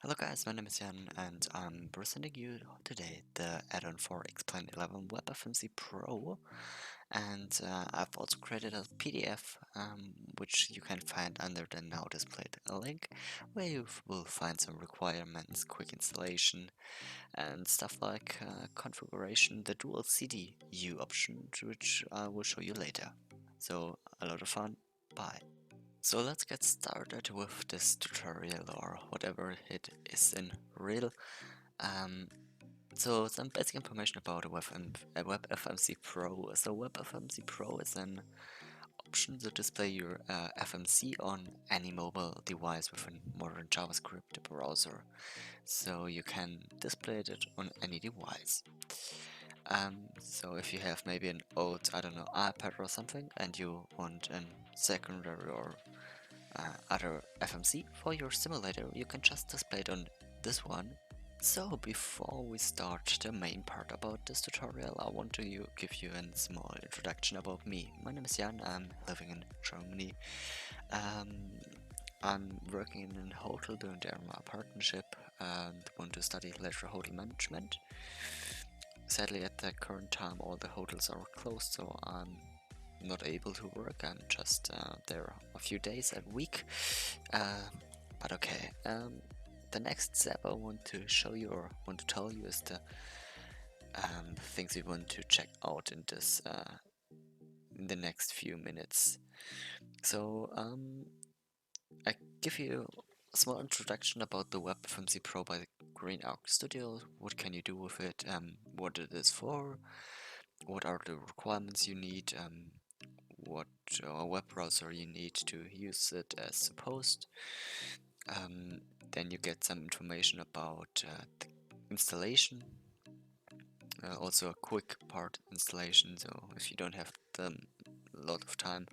Hello guys, my name is Jan and I'm presenting you today the add-on for Explain 11 WebFMC Pro, and I've also created a PDF which you can find under the now displayed link, where you will find some requirements, quick installation and stuff like configuration, the dual CDU option, which I will show you later. So a lot of fun, bye! So let's get started with this tutorial or whatever it is in real. Um, so some basic information about WebFMC Pro. So WebFMC Pro is an option to display your FMC on any mobile device with a modern JavaScript browser. So you can display it on any device. So if you have maybe an old, I don't know, iPad or something, and you want a secondary or other FMC for your simulator, you can just display it on this one. So before we start the main part about this tutorial, I want to give you a small introduction about me. My name is Jan, I'm living in Germany. I'm working in a hotel doing there my partnership and want to study leisure hotel management. Sadly, at the current time all the hotels are closed, so I'm not able to work. I'm just there a few days a week, but okay. The next step I want to show you or want to tell you is the things we want to check out in this in the next few minutes. So I give you a small introduction about the WebFMC Pro by Green Arc Studio. What can you do with it? What it is for? What are the requirements you need? What web browser you need to use it as supposed. Then you get some information about the installation, also a quick part installation, so if you don't have a lot of time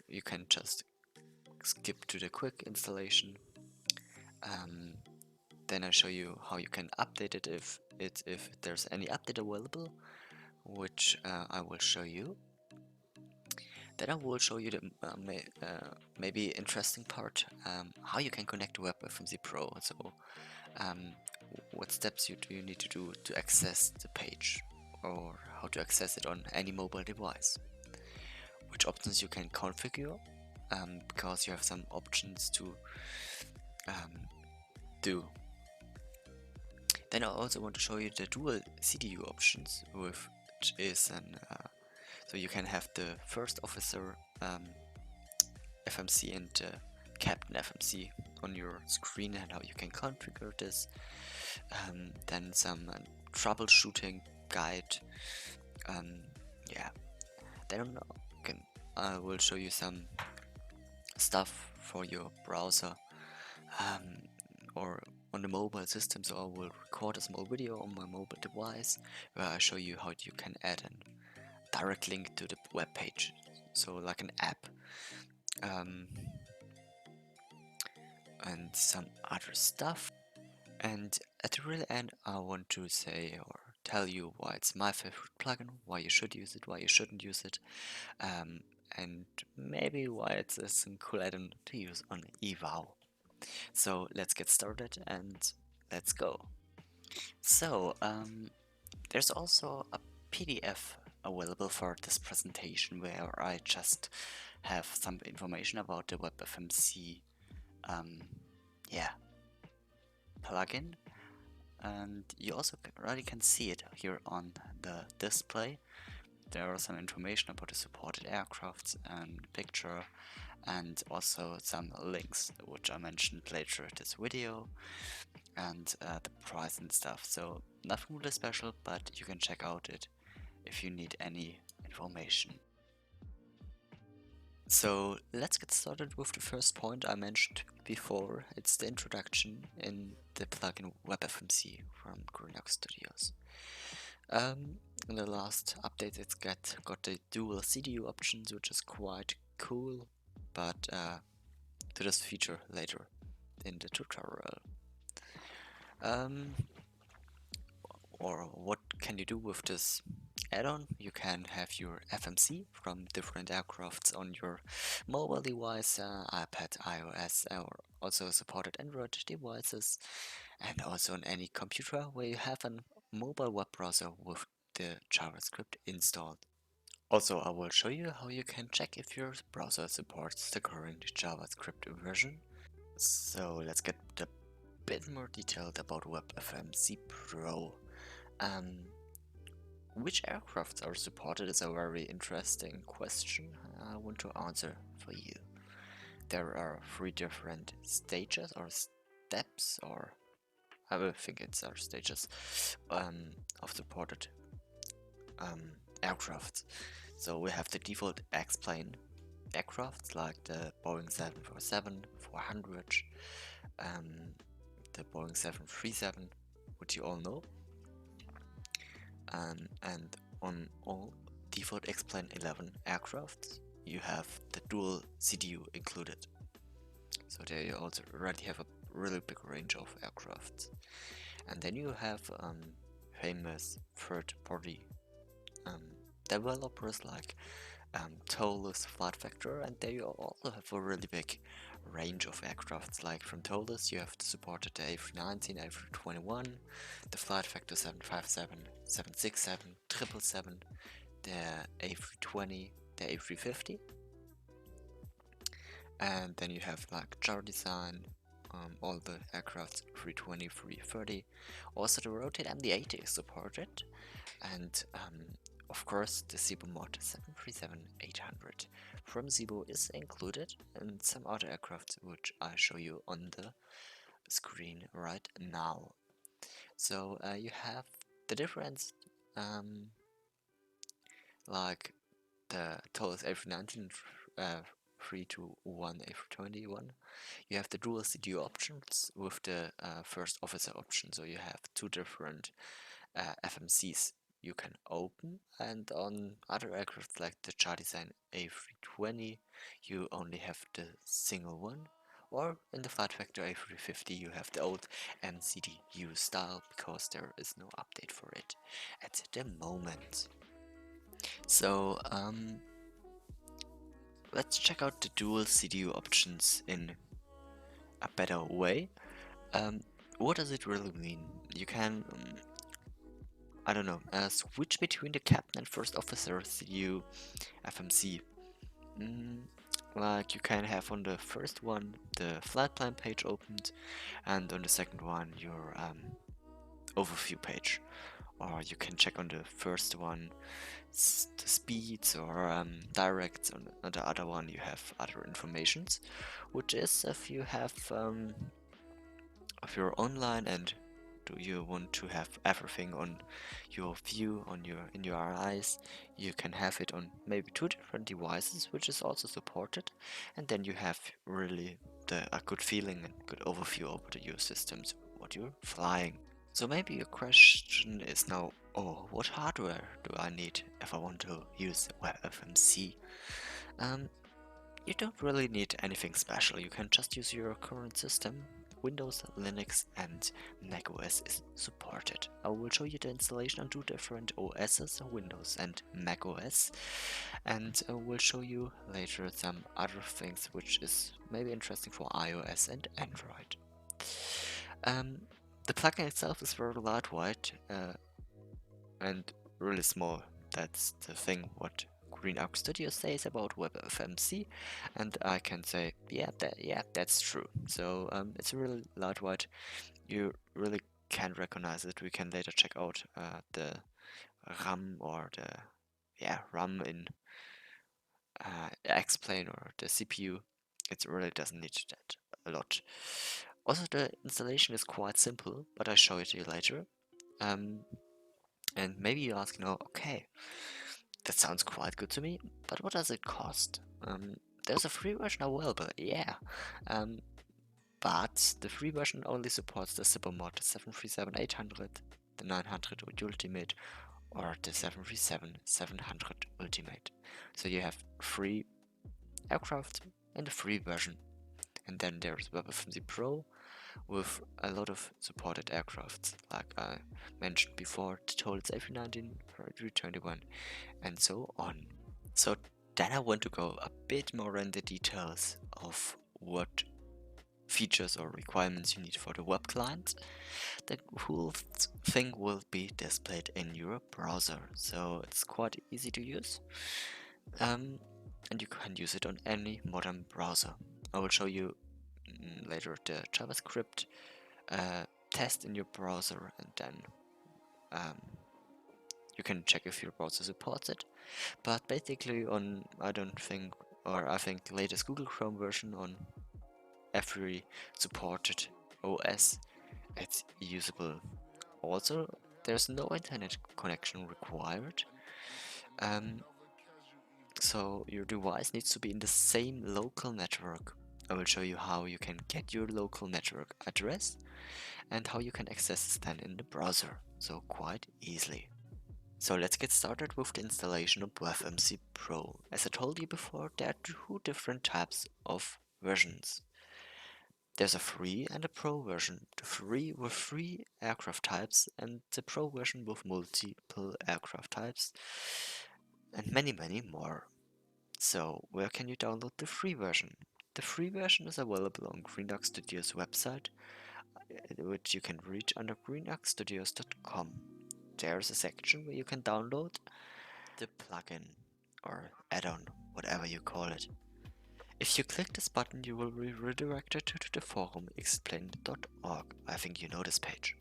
you can just skip to the quick installation. Then I show you how you can update it if there's any update available, which I will show you. Then I will show you the maybe interesting part, how you can connect to WebFMC Pro. So what steps do you need to do to access the page, or how to access it on any mobile device. Which options you can configure, because you have some options to do. Then I also want to show you the dual CDU options, which is an so you can have the first officer FMC and captain FMC on your screen, and how you can configure this. Then some troubleshooting guide. Yeah. Then I will show you some stuff for your browser or on the mobile system. So I will record a small video on my mobile device where I show you how you can add a direct link to the web page, so like an app, and some other stuff. And at the real end I want to say or tell you why it's my favorite plugin, why you should use it, why you shouldn't use it, and maybe why it's a cool add-on to use on IVAO. So let's get started and let's go. So there's also a PDF available for this presentation where I just have some information about the WebFMC plugin, and you also already can see it here on the display. There are some information about the supported aircrafts and picture, and also some links which I mentioned later in this video, and the price and stuff. So nothing really special, but you can check out it if you need any information. So let's get started with the first point I mentioned before. It's the introduction in the plugin WebFMC from Green Arc Studios. In the last update it's got the dual CDU options, which is quite cool, but to this feature later in the tutorial. Or what can you do with this add-on? You can have your FMC from different aircrafts on your mobile device, iPad, iOS, or also supported Android devices, and also on any computer where you have a mobile web browser with the JavaScript installed. Also, I will show you how you can check if your browser supports the current JavaScript version. So let's get a bit more detailed about WebFMC Pro. Which aircrafts are supported is a very interesting question I want to answer for you. There are 3 different stages or steps, or I will think it's our stages of supported aircrafts. So we have the default X-plane aircrafts like the Boeing 747, 400, the Boeing 737, which you all know. And on all default X-plane 11 aircrafts, you have the dual CDU included. So there you also already have a really big range of aircrafts. And then you have famous third-party developers like Tolus, Flight Factor, and there you also have a really big range of aircrafts. Like from Tolus, you have supported the A319, A321, the Flight Factor 757, 767, 777, the A320, the A350, and then you have like Jar Design, all the aircraft 320, 330, also the Rotate MD-80 is supported, and of course the Zibo mod 737-800 from Zibo is included, and some other aircraft which I show you on the screen right now. So you have the difference, like the Tolus A319 321 A321. You have the dual CDU options with the first officer option, so you have 2 different FMCs you can open, and on other aircraft like the Jar Design A320 you only have the single one, or in the Flight Factor A350 you have the old MCDU style because there is no update for it at the moment. So let's check out the dual CDU options in a better way. What does it really mean? You can I don't know, switch between the captain and first officer CDU FMC. Like you can have on the first one the flight plan page opened, and on the second one your overview page. Or you can check on the first one the speeds or directs, on the other one you have other informations, which is if you have if you're online and do you want to have everything on your view in your eyes, you can have it on maybe 2 different devices, which is also supported, and then you have really a good feeling and good overview over your systems, what you're flying. So maybe your question is now, oh, what hardware do I need if I want to use WebFMC? You don't really need anything special, you can just use your current system. Windows, Linux and macOS is supported. I will show you the installation on 2 different OSs, Windows and macOS, and I will show you later some other things which is maybe interesting for iOS and Android. The plugin itself is very lightweight and really small. That's the thing what Green Arc Studio says about WebFMC, and I can say, yeah, that's true. So it's really lightweight. You really can recognize it. We can later check out the RAM or the RAM in X-Plane or the CPU. It really doesn't need that a lot. Also, the installation is quite simple, but I'll show it to you later. And maybe you ask now, okay, that sounds quite good to me, but what does it cost? There's a free version available, yeah, but the free version only supports the Zibo mod 737-800, the 900 Ultimate, or the 737-700 Ultimate. So you have 3 aircraft in the free version, and then there's WebFMC Pro with a lot of supported aircrafts, like I mentioned before, the Tolus A319, A321, and so on. So then I want to go a bit more in the details of what features or requirements you need for the web client, the whole thing will be displayed in your browser. So it's quite easy to use, and you can use it on any modern browser. I will show you later the JavaScript test in your browser, and then you can check if your browser supports it. But basically on, I think latest Google Chrome version, on every supported OS, it's usable. Also, there's no internet connection required. So your device needs to be in the same local network. I will show you how you can get your local network address and how you can access this then in the browser, so quite easily. So let's get started with the installation of WebFMC Pro. As I told you before, there are two different types of versions. There's a free and a pro version. The free with 3 aircraft types and the pro version with multiple aircraft types and many more. So where can you download the free version? The free version is available on GreenDoc Studio's website, which you can reach under greendocstudios.com. There's a section where you can download the plugin or add-on, whatever you call it. If you click this button, you will be redirected to the forum explained.org. I think you know this page.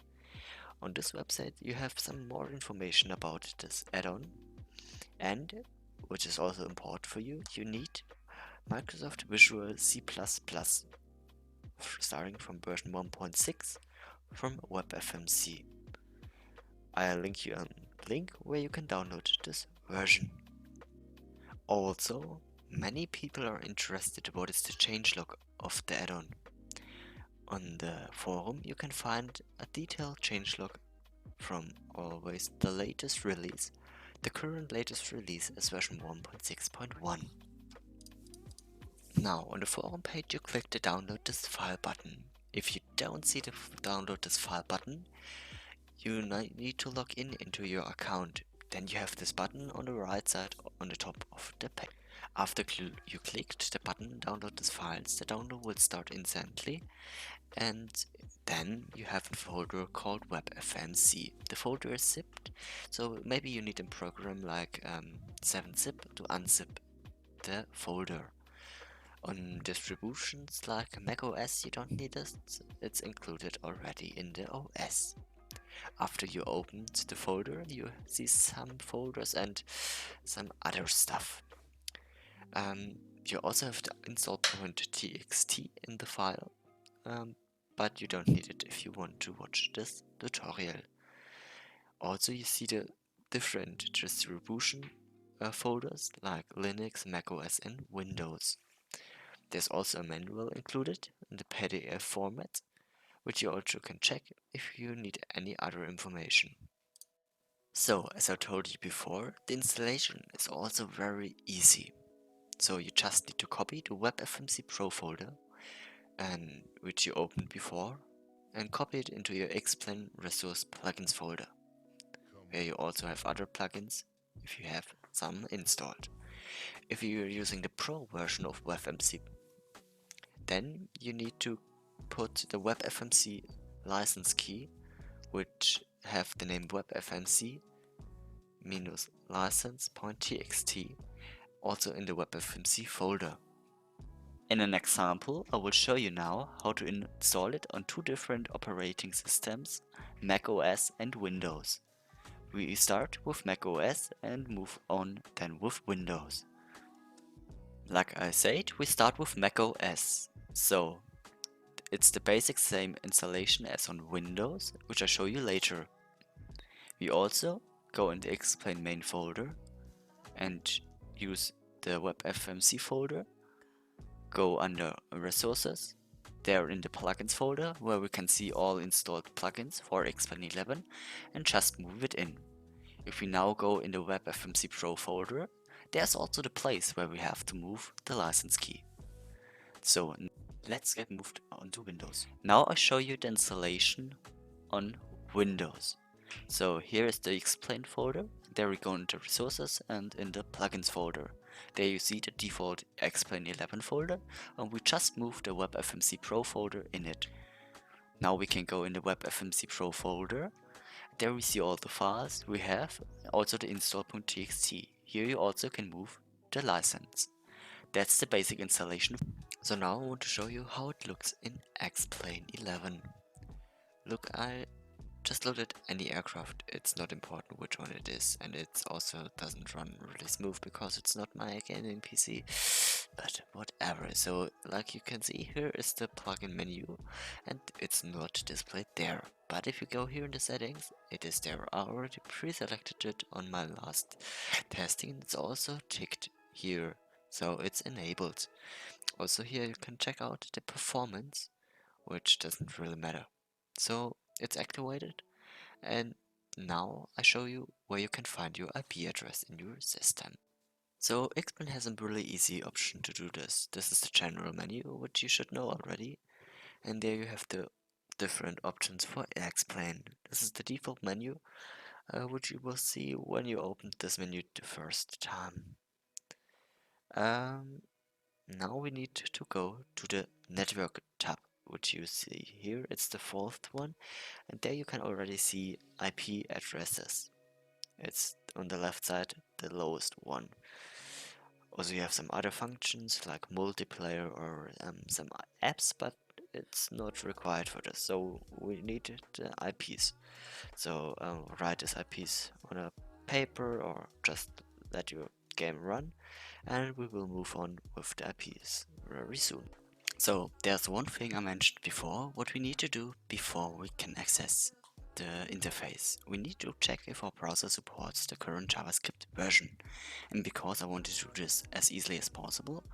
On this website you have some more information about this add-on, and, which is also important for you, you need Microsoft Visual C++, starting from version 1.6 from WebFMC. I'll link you a link where you can download this version. Also, many people are interested what is the changelog of the add-on. On the forum you can find a detailed changelog from always the latest release. The current latest release is version 1.6.1. Now on the forum page you click the download this file button. If you don't see the download this file button, you need to log in into your account. Then you have this button on the right side on the top of the page. After you clicked the button download these files, the download will start instantly, and then you have a folder called WebFMC. The folder is zipped, so maybe you need a program like 7-zip to unzip the folder. On distributions like macOS you don't need it, it's included already in the OS. After you opened the folder you see some folders and some other stuff. You also have the install.txt in the file, but you don't need it if you want to watch this tutorial. Also you see the different distribution folders like Linux, macOS and Windows. There's also a manual included in the PDF format, which you also can check if you need any other information. So, as I told you before, the installation is also very easy. So you just need to copy the WebFMC Pro folder, which you opened before, and copy it into your Explain Resource Plugins folder, where you also have other plugins if you have some installed. If you're using the Pro version of WebFMC, then you need to put the WebFMC license key, which have the name WebFMC-license.txt, also in the WebFMC folder. In an example, I will show you now how to install it on 2 different operating systems, macOS and Windows. We start with macOS and move on then with Windows. Like I said, we start with macOS. So it's the basic same installation as on Windows, which I'll show you later. We also go in the Explain main folder and use the WebFMC folder, go under Resources, there in the Plugins folder where we can see all installed plugins for Explain 11, and just move it in. If we now go in the WebFMC Pro folder, there's also the place where we have to move the license key. So let's get moved on to Windows. Now I show you the installation on Windows. So here is the Explain folder, there we go into Resources and in the Plugins folder. There you see the default Explain 11 folder, and we just moved the WebFMC Pro folder in it. Now we can go in the WebFMC Pro folder. There we see all the files we have, also the install.txt. Here you also can move the license. That's the basic installation. So now I want to show you how it looks in Explain 11. Look, I just loaded any aircraft. It's not important which one it is, and it also doesn't run really smooth because it's not my gaming PC, but whatever. So like you can see, here is the plugin menu, and it's not displayed there. But if you go here in the settings, it is there. I already pre-selected it on my last testing. It's also ticked here, so it's enabled. Also here you can check out the performance, which doesn't really matter. So it's activated, and now I show you where you can find your IP address in your system. So Xplain has a really easy option to do this. This is the general menu, which you should know already, and there you have the different options for Xplain. This is the default menu, which you will see when you open this menu the first time. Now we need to go to the network tab, which you see here. It's the fourth one, and there you can already see IP addresses. It's on the left side, the lowest one. Also you have some other functions like multiplayer or some apps, but it's not required for this. So we need the IPs. So write these IPs on a paper or just let your game run, and we will move on with the IPs very soon. So there's one thing I mentioned before, what we need to do before we can access the interface. We need to check if our browser supports the current JavaScript version. And because I wanted to do this as easily as possible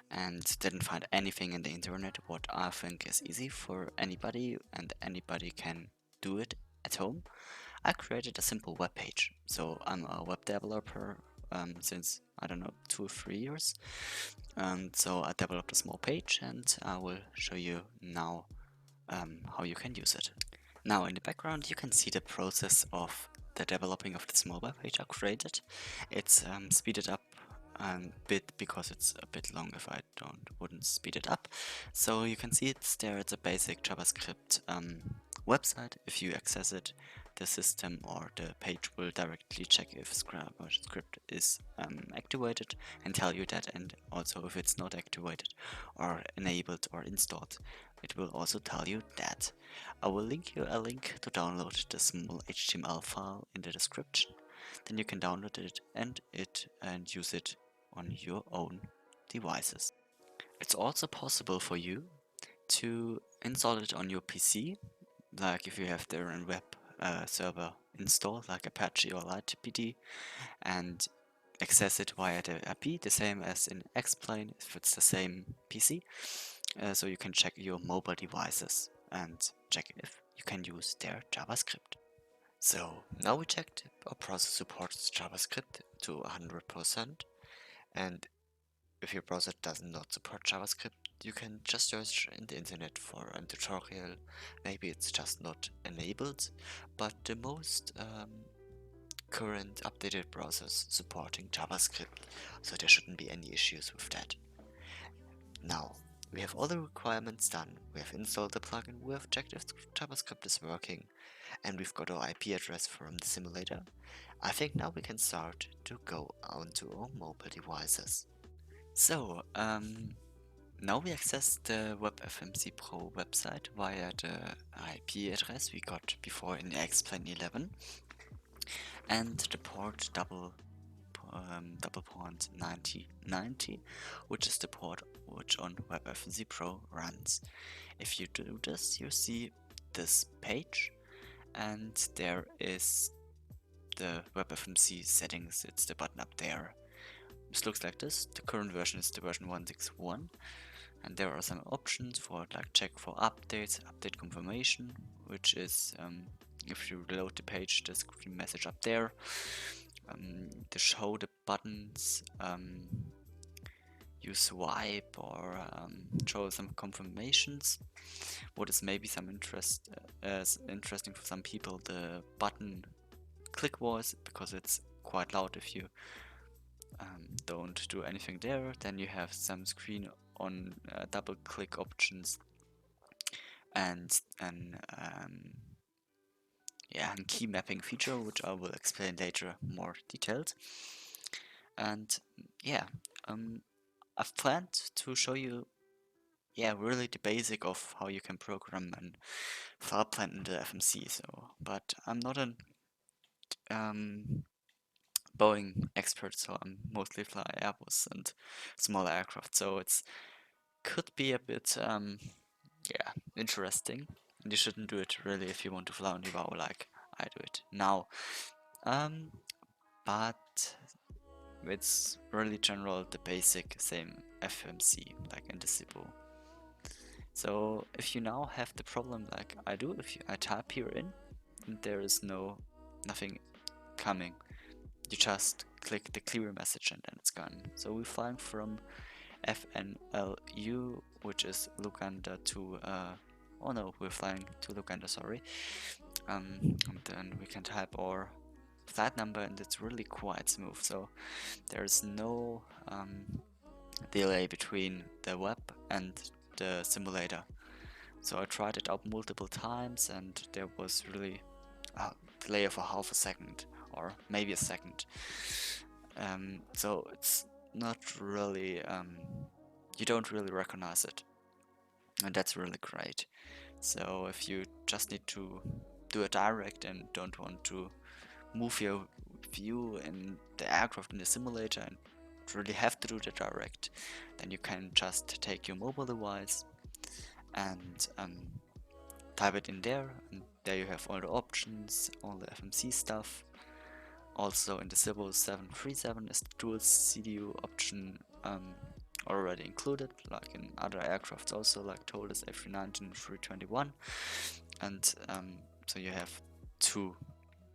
and didn't find anything in the internet what I think is easy for anybody and anybody can do it at home, I created a simple web page. So I'm a web developer since, I don't know, 2 or 3 years. And so I developed a small page, and I will show you now how you can use it. Now in the background you can see the process of the developing of the small web page I created. It's speeded up a bit because it's a bit long if I wouldn't speed it up. So you can see it's there. It's a basic JavaScript website. If you access it, the system or the page will directly check if script is activated and tell you that, and also if it's not activated or enabled or installed, it will also tell you that. I will link you a link to download the small HTML file in the description. Then you can download it and use it on your own devices. It's also possible for you to install it on your PC, like if you have their own web server installed, like Apache or LightPD, and access it via the API, the same as in Xplain if it's the same PC. So you can check your mobile devices and check if you can use their JavaScript. So now we checked our browser supports JavaScript to 100%, and if your browser does not support JavaScript, you can just search in the internet for a tutorial. Maybe it's just not enabled, but the most current updated browsers supporting JavaScript, so there shouldn't be any issues with that. Now, we have all the requirements done. We have installed the plugin, we have checked if JavaScript is working, and we've got our IP address from the simulator. I think now we can start to go onto our mobile devices. So, now we access the WebFMC Pro website via the IP address we got before in the Explain 11 and the port double point 9090, which is the port which on WebFMC Pro runs. If you do this, you see this page, and there is the WebFMC settings. It's the button up there. This looks like this. The current version is the version 161, and there are some options for like check for updates, update confirmation, which is if you reload the page, the screen message up there. To show the buttons, you swipe or show some confirmations. What is maybe some interesting for some people, the button click voice, because it's quite loud if you don't do anything there. Then you have some screen on double click options and and key mapping feature, which I will explain later more detailed. And yeah, I've planned to show you really the basic of how you can program an file plan in the FMC. So, but I'm not an Boeing expert, so I'm mostly fly Airbus and smaller aircraft. So it's could be a bit interesting. And you shouldn't do it really if you want to fly on IVAO like I do it now. But it's really general, the basic same FMC like in the SIBO. So if you now have the problem like I do, if I type here in and there is nothing coming, you just click the clear message and then it's gone. So we're flying from FNLU, which is Luganda to we're flying to Luganda, sorry. And then we can type our flight number and it's really quite smooth. So there's no delay between the web and the simulator. So I tried it out multiple times and there was really a delay of a half a second or maybe a second. So it's not really, you don't really recognize it, and that's really great. So if you just need to do a direct and don't want to move your view in the aircraft in the simulator and really have to do the direct, then you can just take your mobile device and type it in there, and there you have all the options, all the FMC stuff. Also in the Civil 737 is the dual CDU option already included, like in other aircrafts also, like TOLUS A319 and 321. And so you have two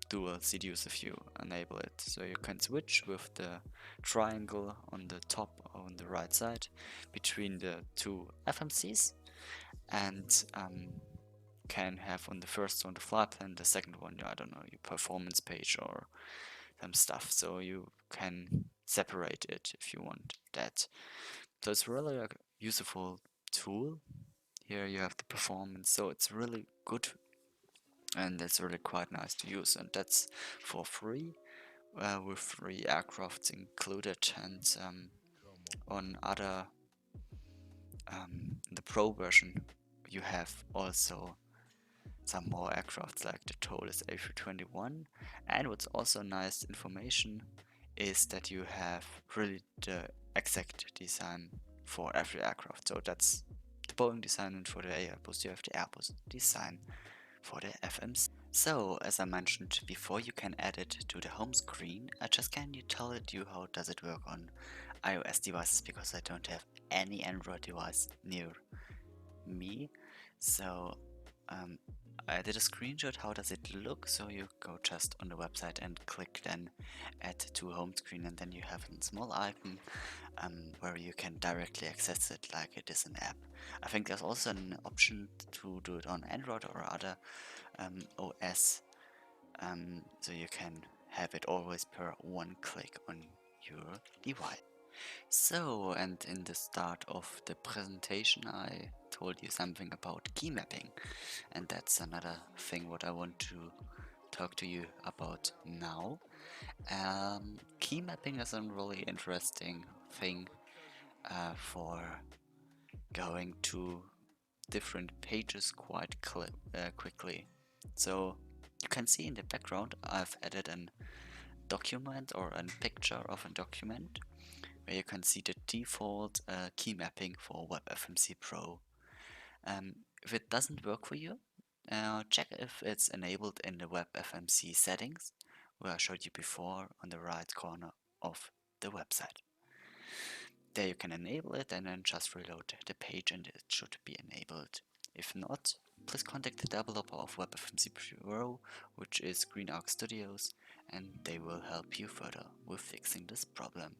dual CDUs if you enable it. So you can switch with the triangle on the top or on the right side between the two FMCs, and can have on the first one the flight plan, the second one, I don't know, your performance page or some stuff. So you can separate it if you want that. So it's really a useful tool. Here you have the performance, so it's really good and it's really quite nice to use, and that's for free with 3 aircrafts included. And on other the Pro version you have also some more aircrafts like the TOLUS A321. And what's also nice information is that you have really the exact design for every aircraft. So that's the Boeing design, and for the Airbus you have the Airbus design for the FMC. So as I mentioned before, you can add it to the home screen. I just can tell you how does it work on iOS devices, because I don't have any Android device near me. So I did a screenshot how does it look. So you go just on the website and click then add to home screen, and then you have a small icon where you can directly access it like it is an app. I think there's also an option to do it on Android or other OS, so you can have it always per one click on your device. So, and in the start of the presentation I told you something about key mapping, and that's another thing what I want to talk to you about now. Key mapping is a really interesting thing for going to different pages quite quickly. So you can see in the background I've added a document or a picture of a document where you can see the default key mapping for WebFMC Pro. If it doesn't work for you, check if it's enabled in the WebFMC settings, where I showed you before on the right corner of the website. There you can enable it and then just reload the page and it should be enabled. If not, please contact the developer of WebFMC Pro, which is Green Arc Studios, and they will help you further with fixing this problem.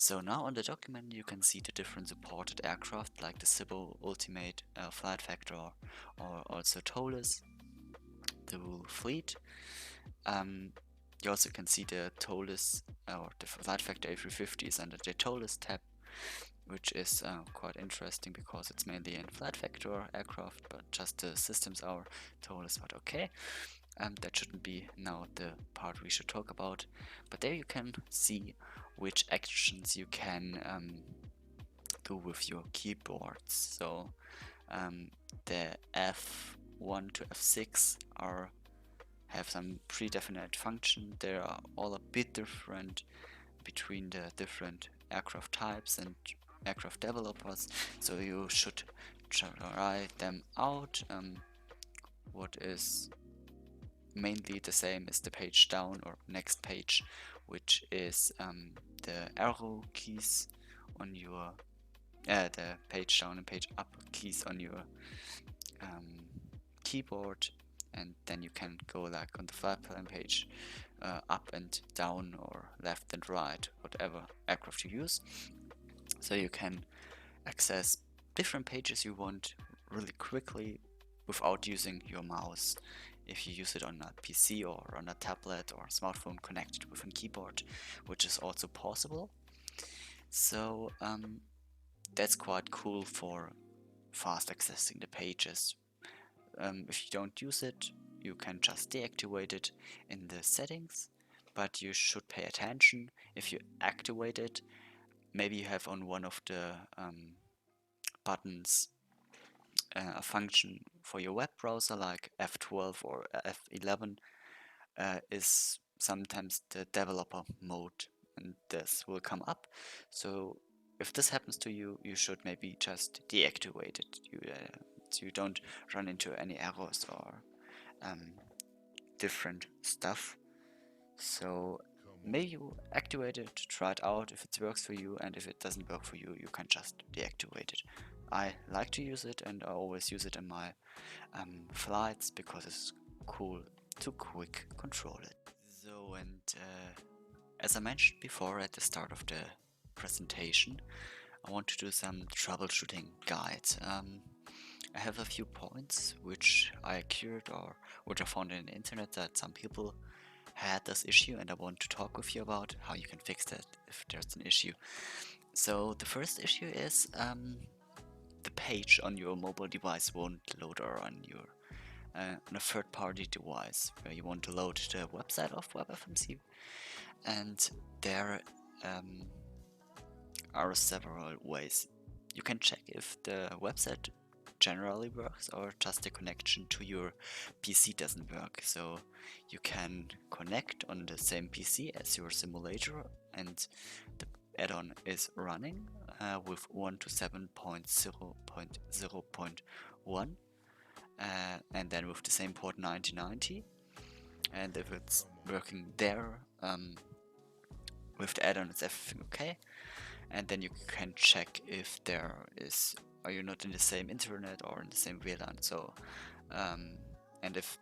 So now on the document you can see the different supported aircraft like the Cibo Ultimate Flight Factor, or also TOLUS, the Wool Fleet. You also can see the tow list, or the flight factor A350 is under the tow list tab, which is quite interesting because it's mainly in flight factor aircraft, but just the systems are tow list. But okay, that shouldn't be now the part we should talk about. But there you can see which actions you can do with your keyboards. So the F1 to F6 have some predefinite function. They are all a bit different between the different aircraft types and aircraft developers, so you should try them out. What is mainly the same is the page down or next page, which is the arrow keys on your the page down and page up keys on your keyboard, and then you can go like on the flight plan page up and down or left and right, whatever aircraft you use. So you can access different pages you want really quickly without using your mouse. If you use it on a PC or on a tablet or smartphone connected with a keyboard, which is also possible. So that's quite cool for fast accessing the pages. If you don't use it, you can just deactivate it in the settings, but you should pay attention. If you activate it, maybe you have on one of the buttons a function for your web browser like F12 or F11 is sometimes the developer mode, and this will come up. So if this happens to you, you should maybe just deactivate it. So you don't run into any errors or different stuff. So maybe you activate it, try it out if it works for you, and if it doesn't work for you, you can just deactivate it. I like to use it, and I always use it in my flights because it's cool to quick control it. So, and as I mentioned before at the start of the presentation, I want to do some troubleshooting guides. I have a few points which I cured or which I found in the internet that some people had this issue, and I want to talk with you about how you can fix that if there's an issue. So the first issue is the page on your mobile device won't load, or on your on a third-party device where you want to load the website of WebFMC, and there are several ways. You can check if the website generally works or just the connection to your PC doesn't work. So you can connect on the same PC as your simulator, and the add-on is running with 1 to 7.0.0.1 and then with the same port 9090, and if it's working there with the add-on, it's everything okay. And then you can check if are you not in the same internet or in the same VLAN. So and if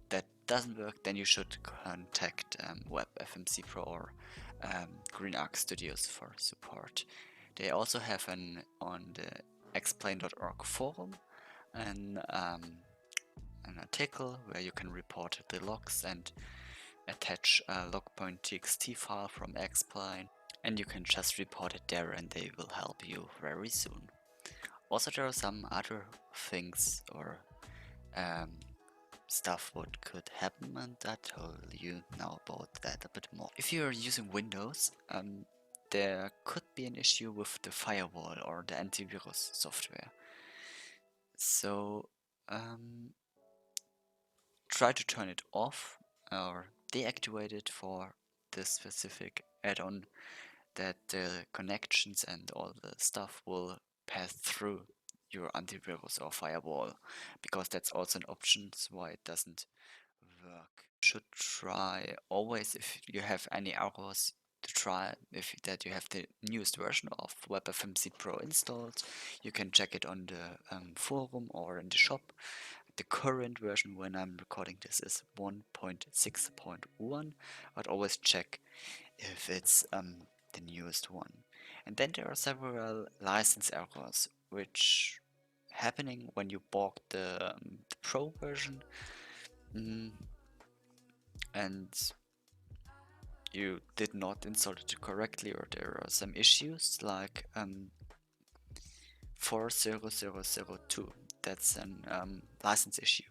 that doesn't work, then you should contact WebFMC Pro or Green Arc Studios for support. They also have on the explain.org forum an article where you can report the logs and attach a log.txt file from Explain, and you can just report it there and they will help you very soon. Also, there are some other things or stuff what could happen, and I'll tell you now about that a bit more. If you're using Windows, there could be an issue with the firewall or the antivirus software. So try to turn it off or deactivate it for this specific add-on, that the connections and all the stuff will pass through your antivirus or firewall, because that's also an option why it doesn't work. You should try always, if you have any errors, to try that you have the newest version of WebFMC Pro installed. You can check it on the forum or in the shop. The current version when I'm recording this is 1.6.1, but always check if it's the newest one. And then there are several license errors which happening when you bought the Pro version, and you did not install it correctly, or there are some issues like 40002. That's an license issue.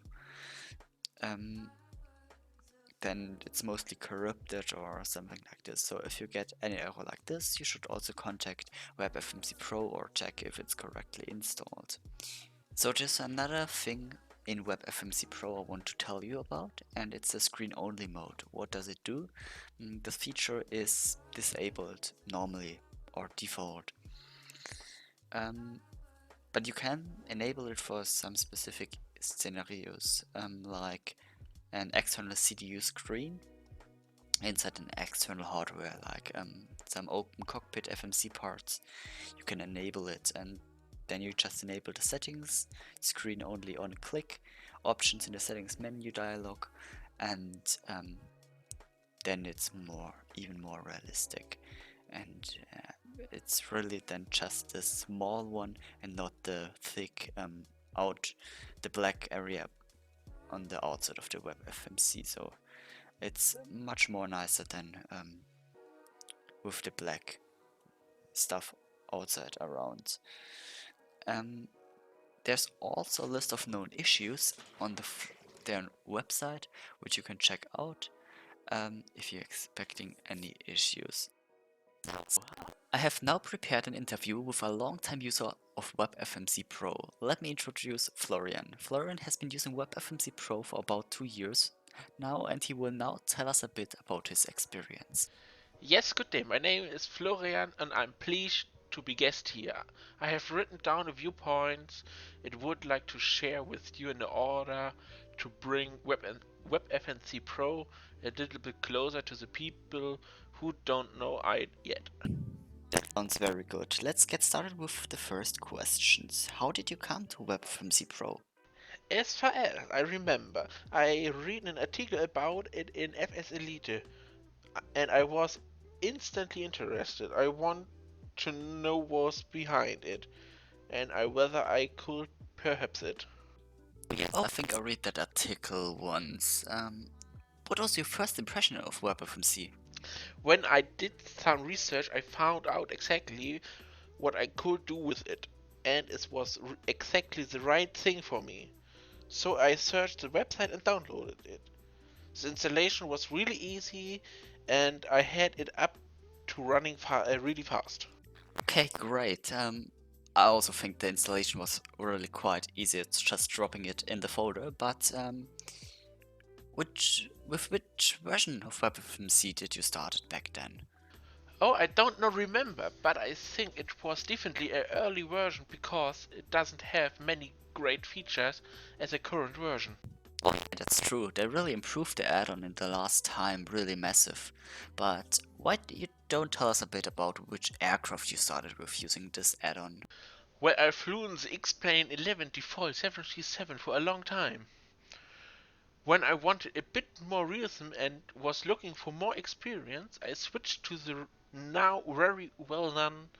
Then it's mostly corrupted or something like this. So if you get any error like this, you should also contact WebFMC Pro or check if it's correctly installed. So there's another thing in WebFMC Pro I want to tell you about, and it's the screen only mode. What does it do? The feature is disabled normally or default. But you can enable it for some specific scenarios, like an external CDU screen inside an external hardware, like some open cockpit FMC parts. You can enable it, and then you just enable the settings, screen only on a click, options in the settings menu dialog, and then it's even more realistic. And it's really then just a small one and not the thick the black area on the outside of the WebFMC. So it's much more nicer than with the black stuff outside around. There's also a list of known issues on their website, which you can check out if you're expecting any issues. I have now prepared an interview with a long-time user of WebFMC Pro. Let me introduce Florian. Florian has been using WebFMC Pro for about 2 years now, and he will now tell us a bit about his experience. Yes, good day. My name is Florian and I'm pleased to be guest here. I have written down a few points I would like to share with you in order to bring WebFNC Pro a little bit closer to the people who don't know it yet. That sounds very good. Let's get started with the first questions. How did you come to WebFMC Pro? As far as I remember, I read an article about it in FS Elite and I was instantly interested. I want to know what's behind it and whether I could perhaps it. Oh, I think I read that article once. What was your first impression of WebFMC? When I did some research, I found out exactly what I could do with it, and it was exactly the right thing for me. So I searched the website and downloaded it. The installation was really easy, and I had it up to running really fast. Okay, great. I also think the installation was really quite easy. It's just dropping it in the folder, but which version of WebFMC did you start back then? Oh, I don't know remember, but I think it was definitely an early version because it doesn't have many great features as a current version. Oh, yeah, that's true. They really improved the add-on in the last time, really massive. But why you don't tell us a bit about which aircraft you started with using this add-on? Well, I flew in the X-Plane 11 default 737 for a long time. When I wanted a bit more realism and was looking for more experience, I switched to the now very well-known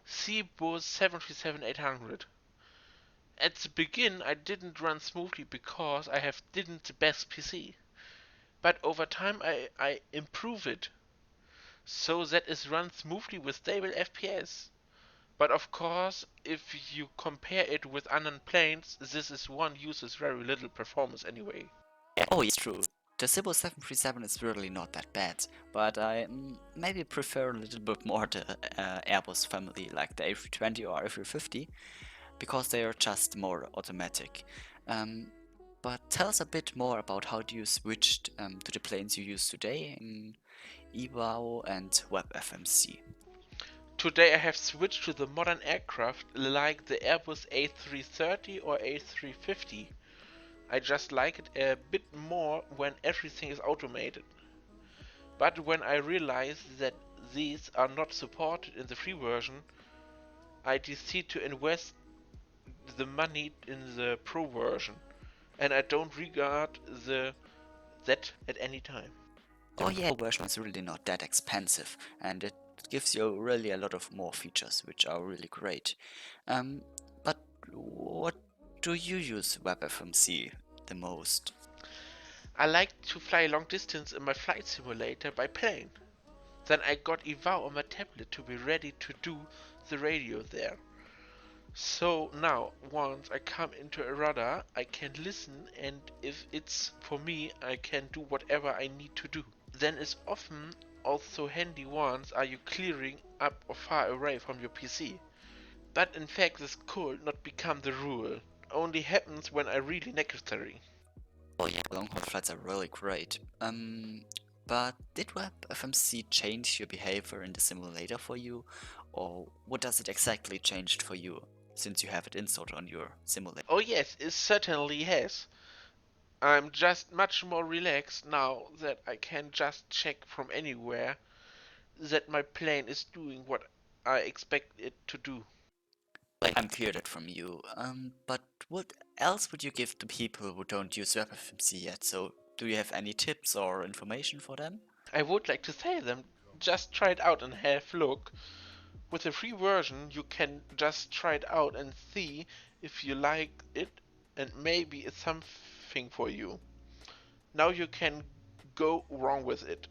Cbus 737-800. At the begin, I didn't run smoothly because I didn't the best PC. But over time, I improved it so that it runs smoothly with stable FPS. But of course, if you compare it with unknown planes, this is one uses very little performance anyway. Oh, it's true. The Cibble 737 is really not that bad, but I maybe prefer a little bit more the Airbus family, like the A320 or A350, because they are just more automatic. But tell us a bit more about how you switched to the planes you use today in IVAO and WebFMC. Today I have switched to the modern aircraft like the Airbus A330 or A350. I just like it a bit more when everything is automated. But when I realized that these are not supported in the free version, I decided to invest the money in the pro version, and I don't regard that at any time. Oh yeah, the pro version is really not that expensive, and it gives you really a lot of more features, which are really great. But what do you use WebFMC the most? I like to fly long distance in my flight simulator by plane. Then I got IVAO on my tablet to be ready to do the radio there. So now, once I come into a radar, I can listen, and if it's for me, I can do whatever I need to do. Then it's often also handy once are you clearing up or far away from your PC. But in fact this could not become the rule. Only happens when I really necessary. Oh yeah, long haul flights are really great. But did WebFMC change your behavior in the simulator for you? Or what does it exactly change for you, since you have it installed on your simulator? Oh yes, it certainly has. I'm just much more relaxed now that I can just check from anywhere that my plane is doing what I expect it to do. I'm clear that from you. But what else would you give to people who don't use WebFMC yet? So, do you have any tips or information for them? I would like to say them, just try it out and have a look. With the free version, you can just try it out and see if you like it and maybe it's something for you. Now you can go wrong with it.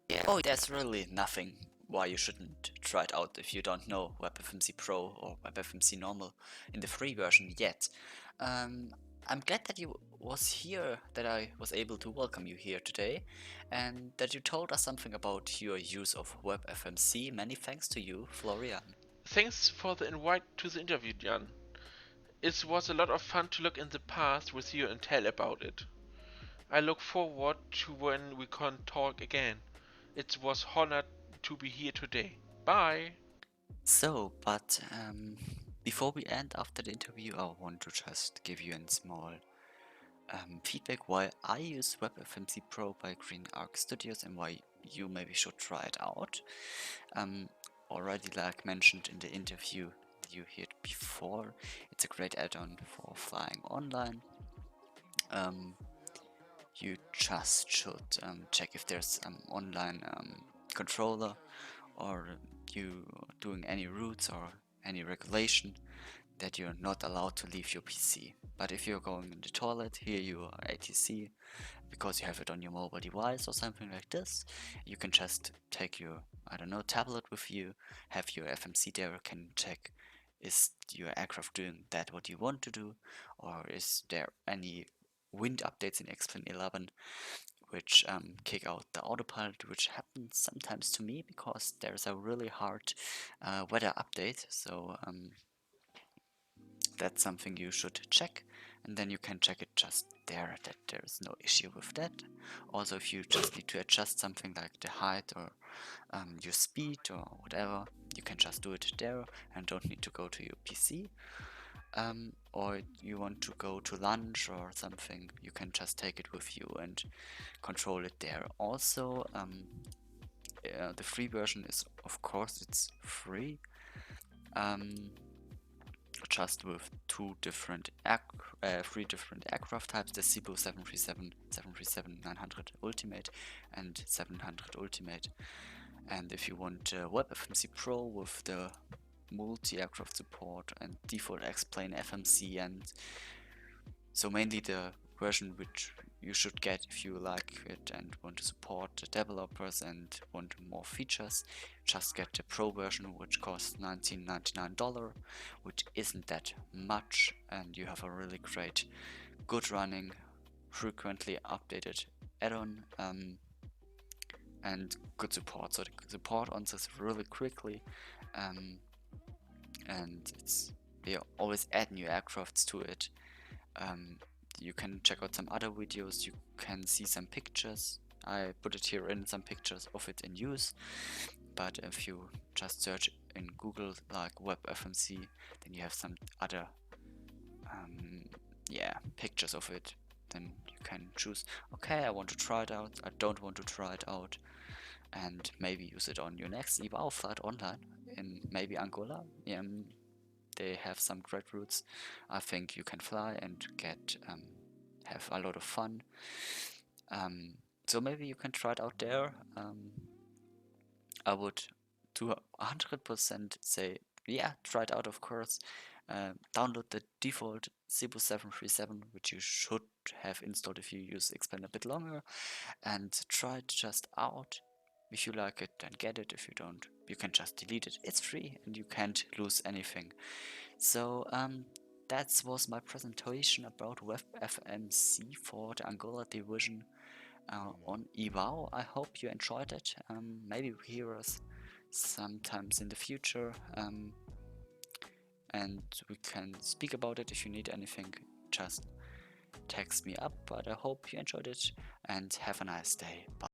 Yeah. Oh, there's really nothing why you shouldn't try it out if you don't know WebFMC Pro or WebFMC Normal in the free version yet. Um, I'm glad that you was here, that I was able to welcome you here today, and that you told us something about your use of WebFMC. Many thanks to you, Florian. Thanks for the invite to the interview, Jan. It was a lot of fun to look in the past with you and tell about it. I look forward to when we can talk again. It was honored to be here today. Bye! So, but before we end after the interview, I want to just give you a small feedback why I use WebFMC Pro by Green Arc Studios and why you maybe should try it out. Um, Already, like mentioned in the interview you heard before, it's a great add-on for flying online. You just should check if there's online controller, or you doing any routes or any regulation that you're not allowed to leave your PC. But if you're going in the toilet, here you are ATC, because you have it on your mobile device or something like this, you can just take your, I don't know, tablet with you, have your FMC there, can check is your aircraft doing that what you want to do, or is there any wind updates in X-Plane 11 which kick out the autopilot, which happens sometimes to me because there's a really hard weather update. So that's something you should check, and then you can check it just there, that there is no issue with that. Also, if you just need to adjust something like the height or your speed or whatever, you can just do it there and don't need to go to your PC. Or you want to go to lunch or something, you can just take it with you and control it there. Also, the free version is, of course, it's free. Just with three different aircraft types: the Cebu 737, 737-900 Ultimate, and 700 Ultimate. And if you want WebFMC Pro with the multi-aircraft support and default X-Plane FMC, and so mainly the version which you should get if you like it and want to support the developers and want more features, just get the Pro version, which costs $19.99, which isn't that much, and you have a really great, good running, frequently updated add-on, and good support. So the support answers really quickly, and they always add new aircrafts to it. You can check out some other videos, you can see some pictures. I put it here in some pictures of it in use, but if you just search in Google like WebFMC, then you have some other pictures of it. Then you can choose, okay, I want to try it out, I don't want to try it out, and maybe use it on your next IVAO flight online in maybe Angola. They have some great routes. I think you can fly and get have a lot of fun. So maybe you can try it out there. I would to 100% say, yeah, try it out, of course. Download the default Cebu 737, which you should have installed if you use X-Plane a bit longer, and try it just out. If you like it, then get it. If you don't, you can just delete it. It's free and you can't lose anything. So that was my presentation about WebFMC for the Angola division on IVAO. I hope you enjoyed it. Maybe hear us sometimes in the future, and we can speak about it. If you need anything, just text me up. But I hope you enjoyed it and have a nice day. Bye.